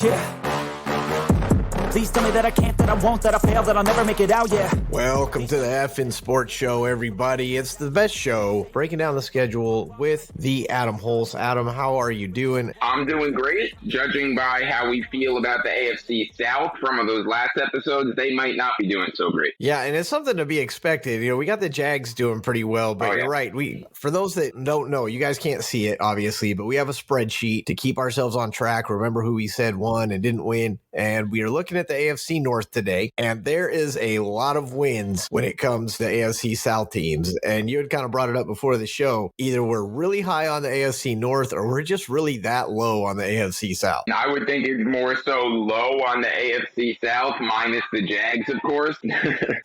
Yeah. Please tell me that I can't, that I won't, that I fail, that I'll never make it out, yeah. Welcome to the Effin' Sports Show, everybody. It's the best show, breaking down the schedule with the Adam Hulse. Adam, how are you doing? I'm doing great. Judging by how we feel about the AFC South from those last episodes, they might not be doing so great. Yeah, and it's something to be expected. You know, we got the Jags doing pretty well, but You're right. For those that don't know, you guys can't see it, obviously, but we have a spreadsheet to keep ourselves on track. Remember who we said won and didn't win, and we are looking at the AFC North today, and there is a lot of wins when it comes to AFC South teams. And you had kind of brought it up before the show. Either we're really high on the AFC North or we're just really that low on the AFC South. I would think it's more so low on the AFC South, minus the Jags, of course.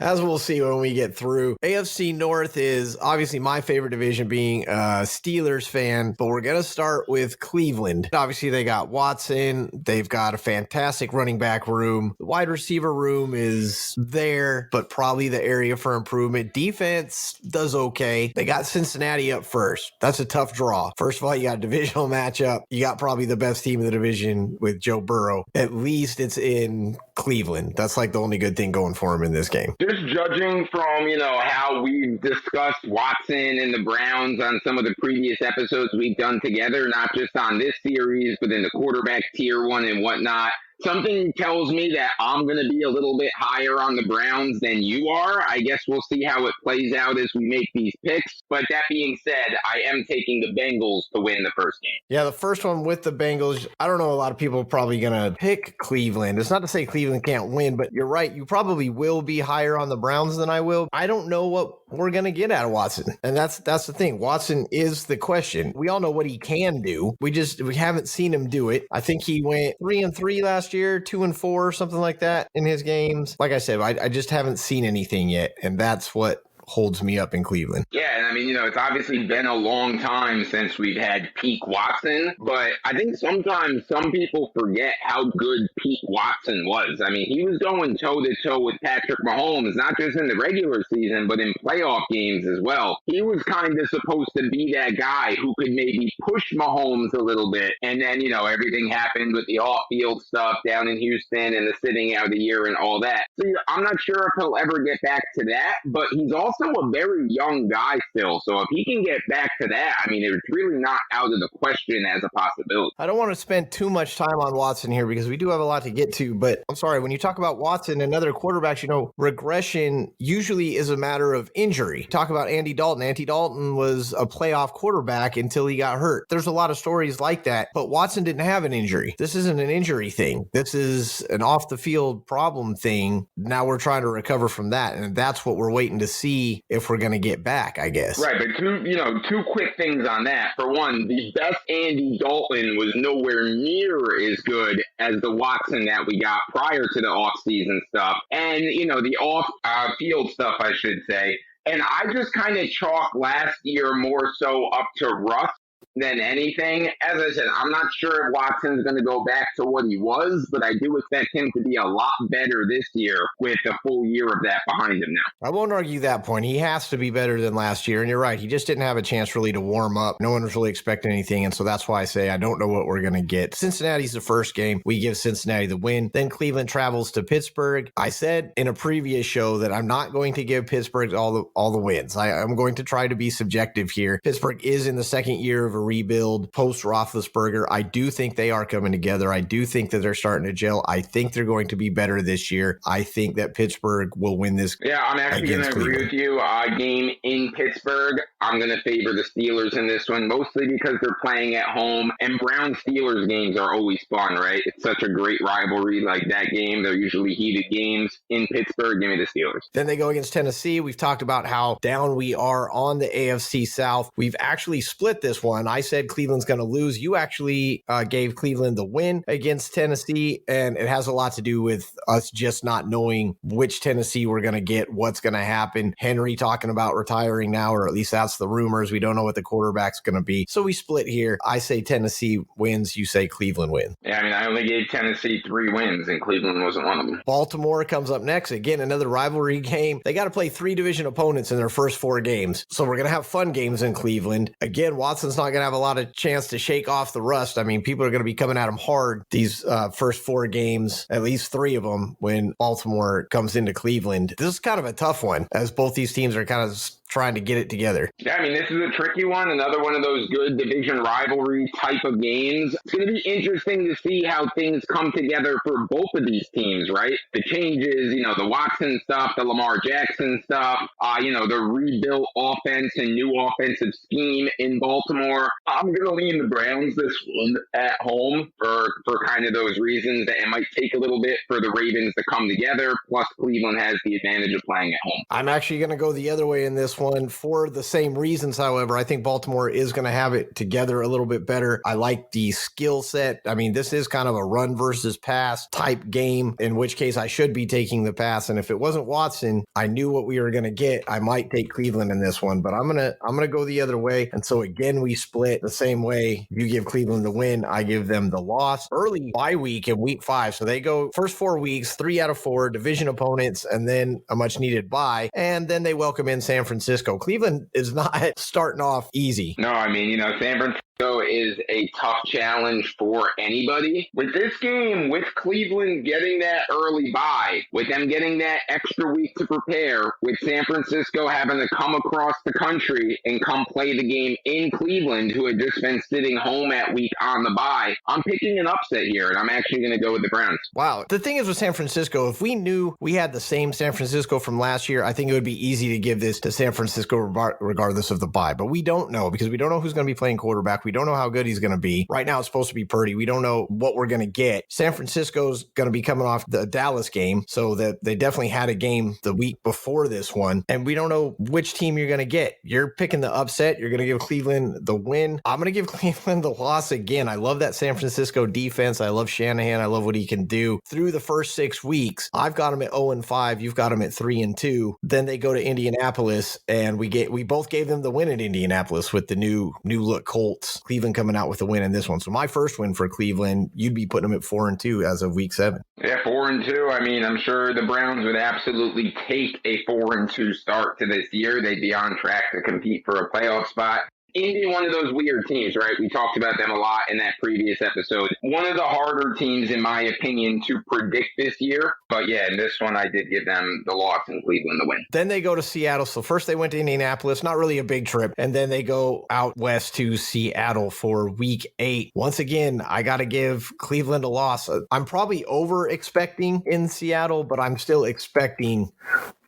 As we'll see when we get through. AFC North is obviously my favorite division, being a Steelers fan, but we're going to start with Cleveland. Obviously, they got Watson. They've got a fantastic running back room. The wide receiver room is there, but probably the area for improvement. Defense does okay. They got Cincinnati up first. That's a tough draw. First of all, you got a divisional matchup. You got probably the best team in the division with Joe Burrow. At least it's in Cleveland. That's like the only good thing going for him in this game. Just judging from, how we've discussed Watson and the Browns on some of the previous episodes we've done together, not just on this series, but in the quarterback tier one and whatnot. Something tells me that I'm going to be a little bit higher on the Browns than you are. I guess we'll see how it plays out as we make these picks. But that being said, I am taking the Bengals to win the first game. Yeah, the first one with the Bengals. I don't know, a lot of people are probably going to pick Cleveland. It's not to say Cleveland can't win, but you're right. You probably will be higher on the Browns than I will. I don't know what we're going to get out of Watson. And that's the thing. Watson is the question. We all know what he can do. We haven't seen him do it. I think he went 3-3 last year, 2-4, something like that in his games. Like I said, I just haven't seen anything yet, and that's what holds me up in Cleveland. Yeah, and I mean, it's obviously been a long time since we've had peak Watson, but I think sometimes some people forget how good peak Watson was. I mean, he was going toe-to-toe with Patrick Mahomes, not just in the regular season, but in playoff games as well. He was kind of supposed to be that guy who could maybe push Mahomes a little bit, and then, everything happened with the off-field stuff down in Houston and the sitting out of the year and all that. So I'm not sure if he'll ever get back to that, but he's also a very young guy still. So if he can get back to that, I mean, it's really not out of the question as a possibility. I don't want to spend too much time on Watson here because we do have a lot to get to, but I'm sorry, when you talk about Watson and other quarterbacks, regression usually is a matter of injury. Talk about Andy Dalton. Andy Dalton was a playoff quarterback until he got hurt. There's a lot of stories like that, but Watson didn't have an injury. This isn't an injury thing. This is an off the field problem thing. Now we're trying to recover from that, and that's what we're waiting to see if we're going to get back, I guess. Right, but two quick things on that. For one, the best Andy Dalton was nowhere near as good as the Watson that we got prior to the off-season stuff. And, the off-field stuff, I should say. And I just kind of chalk last year more so up to rust than anything. As I said, I'm not sure if Watson's going to go back to what he was, but I do expect him to be a lot better this year with a full year of that behind him now. I won't argue that point. He has to be better than last year, and you're right. He just didn't have a chance really to warm up. No one was really expecting anything, and so that's why I say I don't know what we're going to get. Cincinnati's the first game. We give Cincinnati the win. Then Cleveland travels to Pittsburgh. I said in a previous show that I'm not going to give Pittsburgh all the wins. I'm going to try to be subjective here. Pittsburgh is in the second year of a rebuild post Roethlisberger. I do think they are coming together. I do think that they're starting to gel. I think they're going to be better this year. I think that Pittsburgh will win this. Yeah, I'm actually going to agree with you. Game in Pittsburgh, I'm going to favor the Steelers in this one, mostly because they're playing at home. And Browns-Steelers games are always fun, right? It's such a great rivalry like that game. They're usually heated games in Pittsburgh. Give me the Steelers. Then they go against Tennessee. We've talked about how down we are on the AFC South. We've actually split this one. I said Cleveland's going to lose. You actually gave Cleveland the win against Tennessee, and it has a lot to do with us just not knowing which Tennessee we're going to get, what's going to happen. Henry talking about retiring now, or at least that's the rumors. We don't know what the quarterback's going to be. So we split here. I say Tennessee wins. You say Cleveland wins. Yeah, I mean, I only gave Tennessee 3 wins, and Cleveland wasn't one of them. Baltimore comes up next. Again, another rivalry game. They got to play 3 division opponents in their first 4 games. So we're going to have fun games in Cleveland. Again, Watson's not not going to have a lot of chance to shake off the rust. I mean, people are going to be coming at them hard these first 4 games, at least 3 of them, when Baltimore comes into Cleveland. This is kind of a tough one, as both these teams are kind of trying to get it together. Yeah, I mean, this is a tricky one. Another one of those good division rivalry type of games. It's going to be interesting to see how things come together for both of these teams, right? The changes, the Watson stuff, the Lamar Jackson stuff, the rebuilt offense and new offensive scheme in Baltimore. I'm going to lean the Browns this one at home for kind of those reasons that it might take a little bit for the Ravens to come together. Plus, Cleveland has the advantage of playing at home. I'm actually going to go the other way in this one for the same reasons. However, I think Baltimore is going to have it together a little bit better. I like the skill set. I mean, this is kind of a run versus pass type game, in which case I should be taking the pass. And if it wasn't Watson, I knew what we were going to get. I might take Cleveland in this one, but I'm going to go the other way. And so again, we split the same way. You give Cleveland the win, I give them the loss. Early bye week in week 5. So they go first 4 weeks, 3 out of 4 division opponents, and then a much needed bye. And then they welcome in San Francisco. Cleveland is not starting off easy. No, I mean, San Francisco is a tough challenge for anybody. With this game, with Cleveland getting that early bye, with them getting that extra week to prepare, with San Francisco having to come across the country and come play the game in Cleveland, who had just been sitting home at week on the bye, I'm picking an upset here, and I'm actually going to go with the Browns. Wow. The thing is with San Francisco, if we knew we had the same San Francisco from last year, I think it would be easy to give this to San Francisco regardless of the bye. But we don't know, because we don't know who's going to be playing quarterback. We don't know how good he's going to be. Right now, it's supposed to be Purdy. We don't know what we're going to get. San Francisco's going to be coming off the Dallas game, so that they definitely had a game the week before this one, and we don't know which team you're going to get. You're picking the upset. You're going to give Cleveland the win. I'm going to give Cleveland the loss again. I love that San Francisco defense. I love Shanahan. I love what he can do through the first 6 weeks. I've got him at 0-5. You've got him at 3-2. Then they go to Indianapolis, and we both gave them the win at Indianapolis with the new look Colts. Cleveland coming out with a win in this one. So my first win for Cleveland, you'd be putting them at 4-2 as of week 7. Yeah, 4-2. I mean, I'm sure the Browns would absolutely take a 4-2 start to this year. They'd be on track to compete for a playoff spot. Indy, one of those weird teams, right? We talked about them a lot in that previous episode. One of the harder teams, in my opinion, to predict this year. But yeah, in this one, I did give them the loss and Cleveland the win. Then they go to Seattle. So first they went to Indianapolis, not really a big trip. And then they go out west to Seattle for week 8. Once again, I got to give Cleveland a loss. I'm probably over expecting in Seattle, but I'm still expecting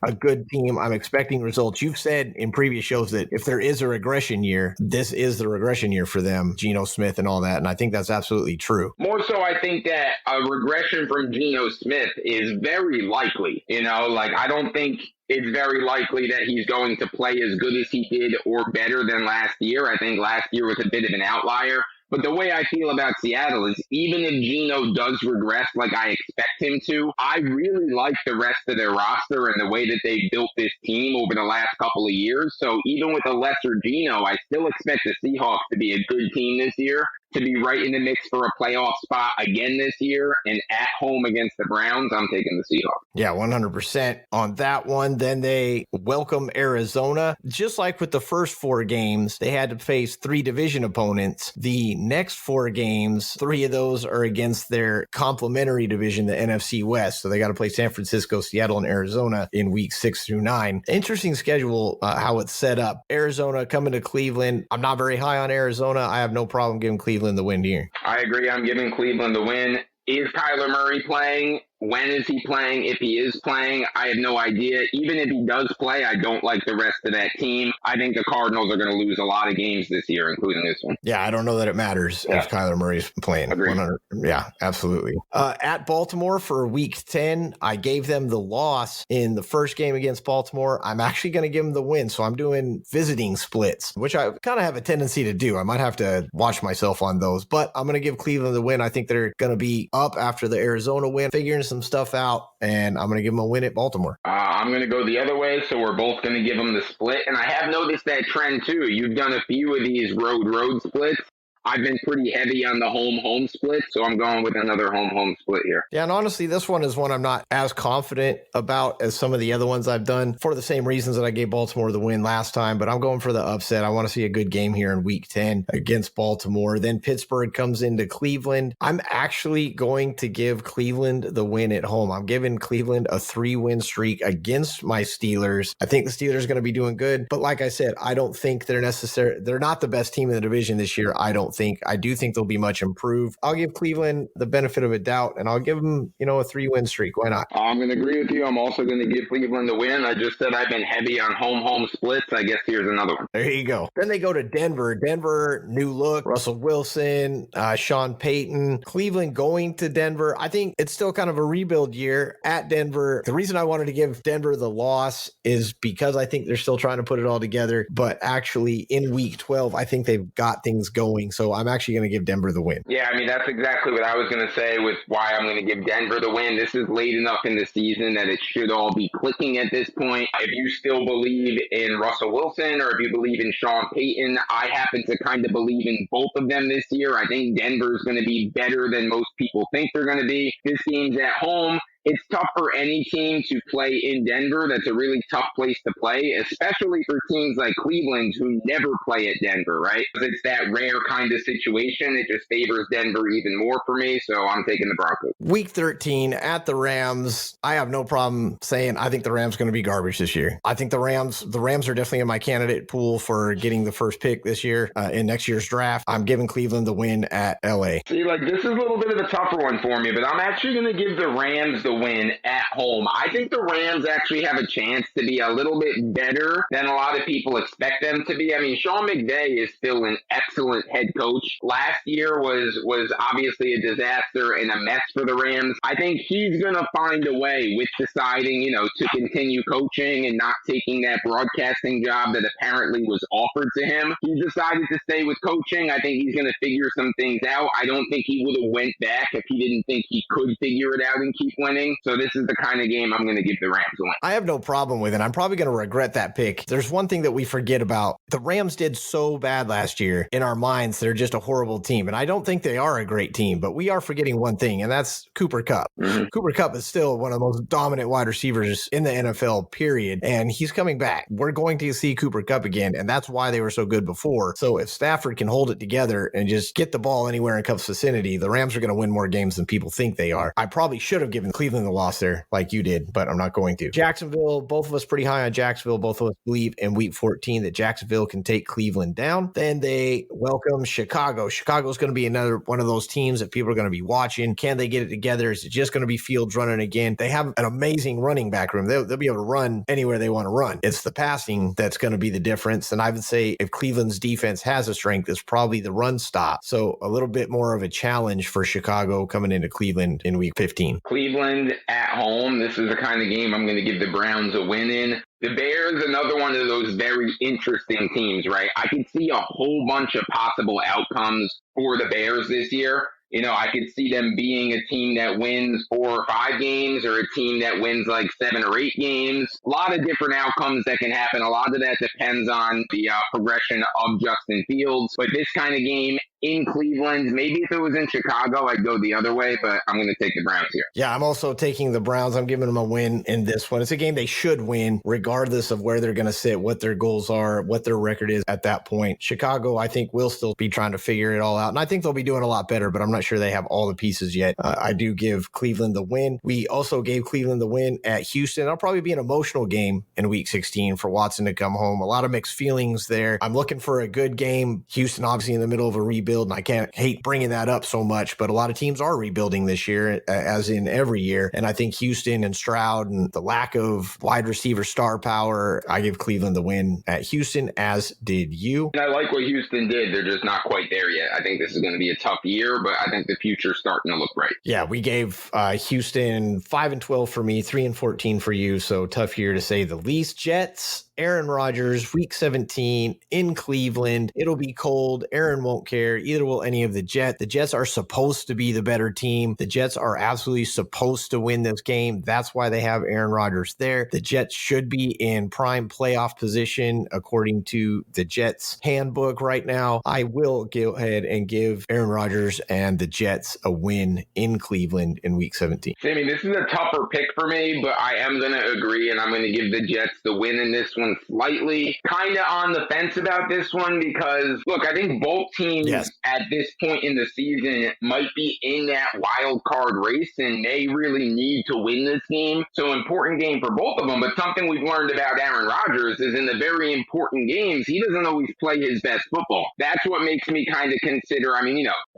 a good team. I'm expecting results. You've said in previous shows that if there is a regression year, this is the regression year for them, Geno Smith and all that. And I think that's absolutely true. More so, I think that a regression from Geno Smith is very likely. I don't think it's very likely that he's going to play as good as he did or better than last year. I think last year was a bit of an outlier. But the way I feel about Seattle is even if Geno does regress like I expect him to, I really like the rest of their roster and the way that they built this team over the last couple of years. So even with a lesser Geno, I still expect the Seahawks to be a good team this year, to be right in the mix for a playoff spot again this year, and at home against the Browns, I'm taking the Seahawks. Yeah, 100% on that one. Then they welcome Arizona. Just like with the first 4 games, they had to face 3 division opponents. The next 4 games, 3 of those are against their complementary division, the NFC West. So they got to play San Francisco, Seattle, and Arizona in week 6 through 9. Interesting schedule, how it's set up. Arizona coming to Cleveland. I'm not very high on Arizona. I have no problem giving Cleveland the win here. I agree. I'm giving Cleveland the win. Is Kyler Murray playing? When is he playing? If he is playing, I have no idea. Even if he does play, I don't like the rest of that team. I think the Cardinals are going to lose a lot of games this year, including this one. Yeah, I don't know that it matters if Kyler Murray's playing. 100, yeah, absolutely. At Baltimore for week 10, I gave them the loss in the first game against Baltimore. I'm actually going to give them the win. So I'm doing visiting splits, which I kind of have a tendency to do. I might have to watch myself on those, but I'm going to give Cleveland the win. I think they're going to be up after the Arizona win, figuring some stuff out, and I'm going to give them a win at Baltimore. I'm going to go the other way, so we're both going to give them the split. And I have noticed that trend too. You've done a few of these road splits. I've been pretty heavy on the home split, so I'm going with another home split here. Yeah, and honestly, this one is one I'm not as confident about as some of the other ones I've done for the same reasons that I gave Baltimore the win last time, but I'm going for the upset. I want to see a good game here in week 10 against Baltimore. Then Pittsburgh comes into Cleveland. I'm actually going to give Cleveland the win at home. I'm giving Cleveland a 3-win streak against my Steelers. I think the Steelers are going to be doing good, but like I said, I don't think they're not the best team in the division this year. I do think they'll be much improved. I'll give Cleveland the benefit of a doubt, and I'll give them, a 3-win streak. Why not? I'm going to agree with you. I'm also going to give Cleveland the win. I just said I've been heavy on home splits. I guess here's another one. There you go. Then they go to Denver. Denver, new look, Russell Wilson, Sean Payton. Cleveland going to Denver. I think it's still kind of a rebuild year at Denver. The reason I wanted to give Denver the loss is because I think they're still trying to put it all together, but actually in week 12, I think they've got things going. So I'm actually going to give Denver the win. Yeah, I mean, that's exactly what I was going to say with why I'm going to give Denver the win. This is late enough in the season that it should all be clicking at this point. If you still believe in Russell Wilson or if you believe in Sean Payton, I happen to kind of believe in both of them this year. I think Denver's going to be better than most people think they're going to be. This game's at home. It's tough for any team to play in Denver. That's a really tough place to play, especially for teams like Cleveland who never play at Denver, right? It's that rare kind of situation. It just favors Denver even more for me, so I'm taking the Broncos. Week 13 at the Rams. I have no problem saying I think the Rams are going to be garbage this year. I think the Rams are definitely in my candidate pool for getting the first pick this year in next year's draft. I'm giving Cleveland the win at LA. See, this is a little bit of a tougher one for me, but I'm actually going to give the Rams the win at home. I think the Rams actually have a chance to be a little bit better than a lot of people expect them to be. I mean, Sean McVay is still an excellent head coach. Last year was obviously a disaster and a mess for the Rams. I think he's going to find a way with deciding, to continue coaching and not taking that broadcasting job that apparently was offered to him. He decided to stay with coaching. I think he's going to figure some things out. I don't think he would have went back if he didn't think he could figure it out and keep winning. So this is the kind of game I'm going to give the Rams a win. I have no problem with it. I'm probably going to regret that pick. There's one thing that we forget about. The Rams did so bad last year. In our minds, they're just a horrible team. And I don't think they are a great team, but we are forgetting one thing, and that's Cooper Kupp. Mm-hmm. Cooper Kupp is still one of the most dominant wide receivers in the NFL, period. And he's coming back. We're going to see Cooper Kupp again, and that's why they were so good before. So if Stafford can hold it together and just get the ball anywhere in Kupp's vicinity, the Rams are going to win more games than people think they are. I probably should have given Cleveland the loss there like you did, but I'm not going to. Jacksonville, both of us pretty high on Jacksonville. Both of us believe in week 14 that Jacksonville can take Cleveland down. Then they welcome Chicago. Chicago's going to be another one of those teams that people are going to be watching. Can they get it together? Is it just going to be Fields running again? They have an amazing running back room. They'll be able to run anywhere they want to run. It's the passing that's going to be the difference. And I would say if Cleveland's defense has a strength, it's probably the run stop. So a little bit more of a challenge for Chicago coming into Cleveland in week 15. Cleveland at home. This is the kind of game I'm going to give the Browns a win in. The Bears, another one of those very interesting teams, right? I could see a whole bunch of possible outcomes for the Bears this year. I could see them being a team that wins 4 or 5 games or a team that wins 7 or 8 games. A lot of different outcomes that can happen. A lot of that depends on the progression of Justin Fields. But this kind of game in Cleveland, maybe if it was in Chicago, I'd go the other way, but I'm going to take the Browns here. Yeah, I'm also taking the Browns. I'm giving them a win in this one. It's a game they should win, regardless of where they're going to sit, what their goals are, what their record is at that point. Chicago, I think, will still be trying to figure it all out, and I think they'll be doing a lot better, but I'm not sure they have all the pieces yet. I do give Cleveland the win. We also gave Cleveland the win at Houston. It'll probably be an emotional game in week 16 for Watson to come home. A lot of mixed feelings there. I'm looking for a good game. Houston, obviously, in the middle of a rebuild, and I can't hate bringing that up so much, but a lot of teams are rebuilding this year, as in every year. And I think Houston and Stroud and the lack of wide receiver star power, I give Cleveland the win at Houston, as did you. And I like what Houston did. They're just not quite there yet. I think this is going to be a tough year, but I think the future's starting to look bright. Yeah, we gave Houston 5-12 for me, 3-14 for you. So tough year to say the least. Jets, Aaron Rodgers, week 17 in Cleveland. It'll be cold. Aaron won't care. Either will any of the Jets. The Jets are supposed to be the better team. The Jets are absolutely supposed to win this game. That's why they have Aaron Rodgers there. The Jets should be in prime playoff position according to the Jets handbook right now. I will go ahead and give Aaron Rodgers and the Jets a win in Cleveland in week 17. Sammy, this is a tougher pick for me, but I am going to agree, and I'm going to give the Jets the win in this one slightly. Kind of on the fence about this one because, look, I think both teams at this point in the season might be in that wild card race and they really need to win this game. So important game for both of them, but something we've learned about Aaron Rodgers is in the very important games, he doesn't always play his best football. That's what makes me kind of consider,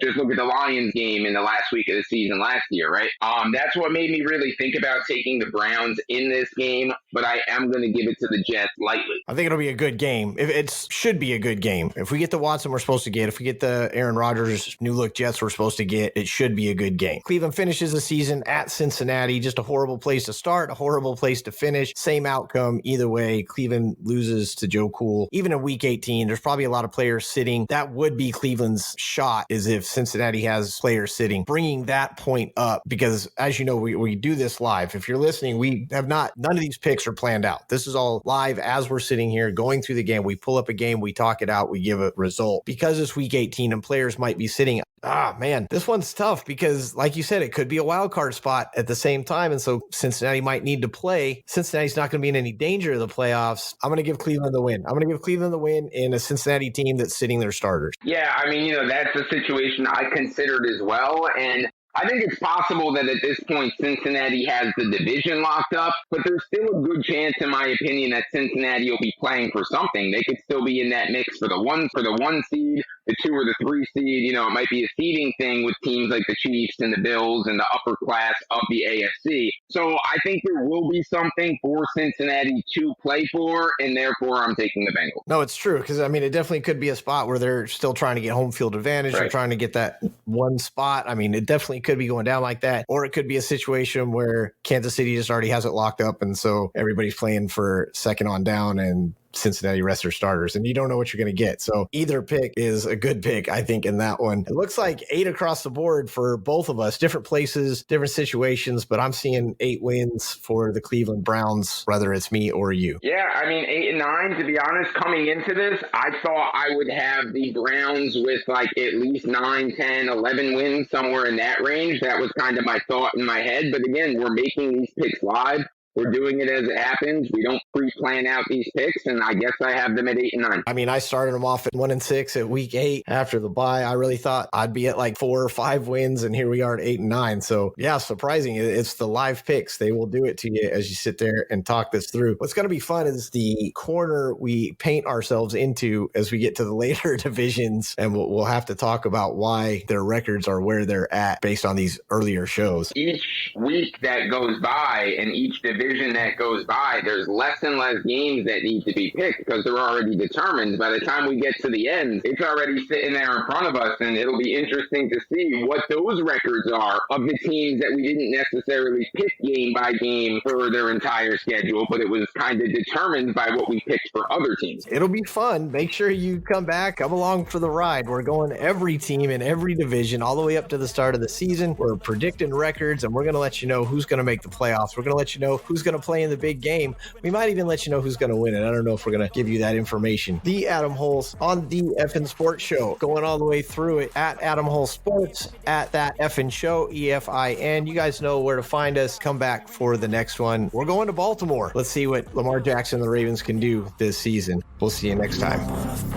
just look at the Lions game in the last week of the season last year, right? That's what made me really think about taking the Browns in this game, but I am going to give it to the Jets lightly. I think it'll be a good game. It should be a good game. If we get the Watson we're supposed to get, if we get the Aaron Rodgers new look Jets we're supposed to get, it should be a good game. Cleveland finishes the season at Cincinnati. Just a horrible place to start, a horrible place to finish. Same outcome either way. Cleveland loses to Joe Cool. Even in week 18, there's probably a lot of players sitting. That would be Cleveland's shot, is if Cincinnati has players sitting. Bringing that point up, because as you know, we do this live. If you're listening, none of these picks are planned out. This is all live as we're sitting here going through the game. We pull up a game, we talk it out, we give a result. Because it's week 18 and players might be sitting, man, this one's tough because, like you said, it could be a wild card spot at the same time. And so Cincinnati might need to play. Cincinnati's not going to be in any danger of the playoffs. I'm going to give Cleveland the win. I'm going to give Cleveland the win in a Cincinnati team that's sitting their starters. Yeah, that's a situation I considered as well. And I think it's possible that at this point Cincinnati has the division locked up, but there's still a good chance, in my opinion, that Cincinnati will be playing for something. They could still be in that mix for the one seed, the 2 or the 3 seed. It might be a seeding thing with teams like the Chiefs and the Bills and the upper class of the AFC. So I think there will be something for Cincinnati to play for, and therefore I'm taking the Bengals. No, it's true, because it definitely could be a spot where they're still trying to get home field advantage. Right. They're trying to get that one spot. It definitely could be going down like that, or it could be a situation where Kansas City just already has it locked up, and so everybody's playing for second on down and Cincinnati rest their starters, and you don't know what you're going to get. So either pick is a good pick, I think, in that one. It looks like 8 across the board for both of us, different places, different situations, but I'm seeing 8 wins for the Cleveland Browns, whether it's me or you. Yeah, 8 and 9, to be honest, coming into this, I thought I would have the Browns with at least 9, 10, 11 wins, somewhere in that range. That was kind of my thought in my head. But again, we're making these picks live. We're doing it as it happens. We don't pre-plan out these picks, and I guess I have them at 8 and 9. I started them off at 1 and 6 at week 8 after the bye. I really thought I'd be at 4 or 5 wins, and here we are at 8 and 9. So yeah, surprising. It's the live picks. They will do it to you as you sit there and talk this through. What's going to be fun is the corner we paint ourselves into as we get to the later divisions, and we'll have to talk about why their records are where they're at based on these earlier shows. Each week that goes by and each division that goes by, there's less and less games that need to be picked because they're already determined. By the time we get to the end, it's already sitting there in front of us, and it'll be interesting to see what those records are of the teams that we didn't necessarily pick game by game for their entire schedule, but it was kind of determined by what we picked for other teams. It'll be fun. Make sure you come along for the ride. We're going every team in every division all the way up to the start of the season. We're predicting records, and we're going to let you know who's going to make the playoffs. We're going to let you know who's going to play in the big game. We might even let you know who's going to win it. I don't know if we're going to give you that information. The Adam Hulse on the Effin Sports Show, going all the way through it at Adam Hulse Sports, at that Effin Show, EFIN. You guys know where to find us. Come back for the next one. We're going to Baltimore. Let's see what Lamar Jackson and the Ravens can do this season. We'll see you next time.